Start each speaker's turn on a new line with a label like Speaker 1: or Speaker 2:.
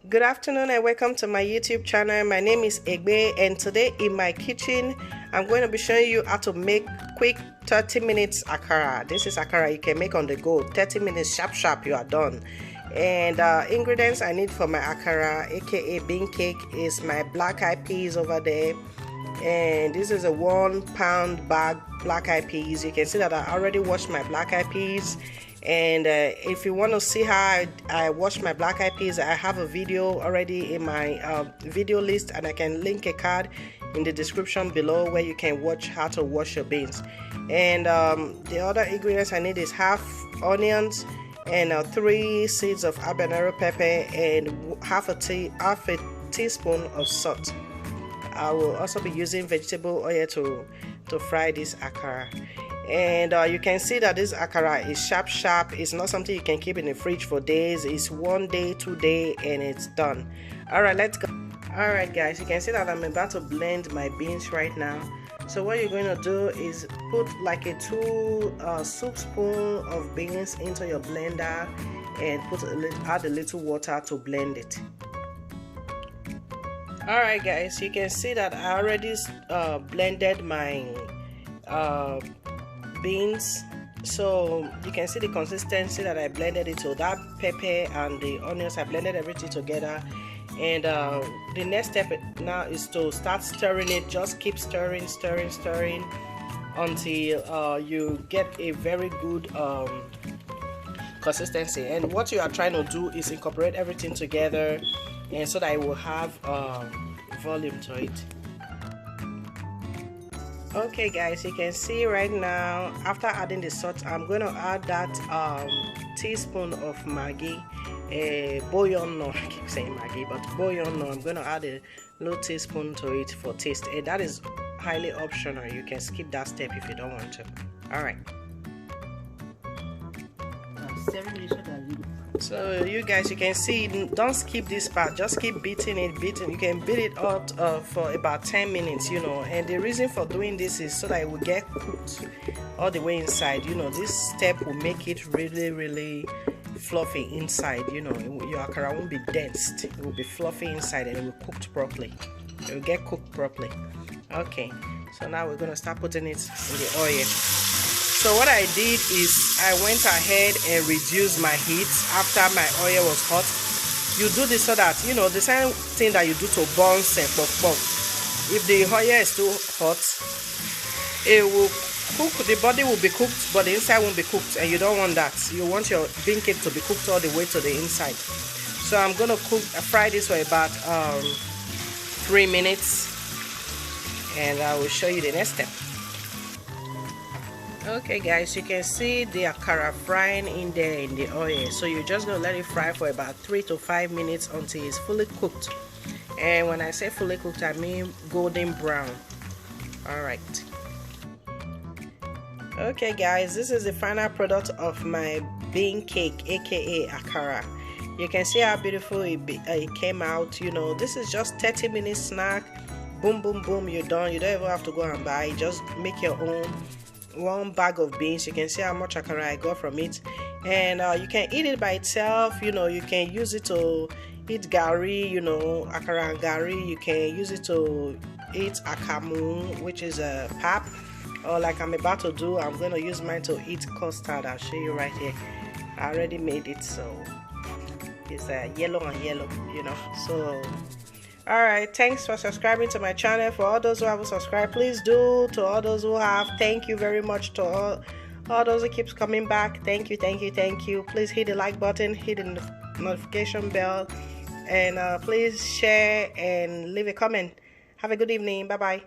Speaker 1: Good afternoon and welcome to my YouTube channel. My name is Egbe, and today in my kitchen I'm going to be showing you how to make quick 30 minutes akara. This is akara you can make on the go. 30 minutes sharp you are done. And ingredients I need for my akara, aka bean cake, is my black eyed peas over there, and this is a 1 pound bag black eyed peas. You can see that I already washed my black eyed peas. And if you want to see how I wash my black eyed peas, I have a video already in my video list, and I can link a card in the description below where you can watch how to wash your beans. And the other ingredients I need is half onions and 3 seeds of habanero pepper and half a teaspoon of salt. I will also be using vegetable oil to fry this akara. And you can see that this akara is sharp. It's not something you can keep in the fridge for days. It's 1 day, 2 days, and it's done. Alright, let's go. Alright guys, you can see that I'm about to blend my beans right now. So what you're going to do is put like a 2 soup spoon of beans into your blender and add a little water to blend it. Alright guys, you can see that I already blended my beans, so you can see the consistency that I blended it to. That pepper and the onions, I blended everything together. And the next step now is to start stirring it. Just keep stirring until you get a very good consistency. And what you are trying to do is incorporate everything together, and so that it will have volume to it. Okay guys, you can see right now after adding the salt, I'm going to add that teaspoon of Maggi, bouillon. No, I keep saying Maggi, but bouillon. No, I'm going to add a little teaspoon to it for taste, and that is highly optional. You can skip that step if you don't want to. All right. So you guys, you can see, don't skip this part, just keep beating. You can beat it out for about 10 minutes, you know. And the reason for doing this is so that it will get cooked all the way inside. You know, this step will make it really fluffy inside. You know, your akara won't be dense, it will be fluffy inside, and it will cooked properly. It will get cooked properly. Okay, so now we're going to start putting it in the oil. So what I did is I went ahead and reduced my heat after my oil was hot. You do this so that, you know, the same thing that you do to buns and puff. If the oil is too hot, it will cook, the body will be cooked, but the inside won't be cooked, and you don't want that. You want your bean cake to be cooked all the way to the inside. So I'm going to fry this for about 3 minutes, and I will show you the next step. Okay guys, you can see the akara frying in there in the oil. So you're just gonna let it fry for about 3 to 5 minutes until it's fully cooked. And when I say fully cooked, I mean golden brown. Alright. Okay guys, this is the final product of my bean cake, aka akara. You can see how beautiful it came out. You know, this is just 30 minutes snack. Boom, you're done. You don't even have to go and buy. Just make your own. 1 bag of beans. You can see how much akara I got from it, and you can eat it by itself. You know, you can use it to eat gari, you know, akara and gari. You can use it to eat akamu, which is a pap, or like I'm about to do, I'm going to use mine to eat custard. I'll show you right here. I already made it, so it's yellow and yellow, you know. So alright, thanks for subscribing to my channel. For all those who haven't subscribed, please do. To all those who have, thank you very much. To all those who keeps coming back, thank you. Please hit the like button, hit the notification bell, and please share and leave a comment. Have a good evening. Bye bye.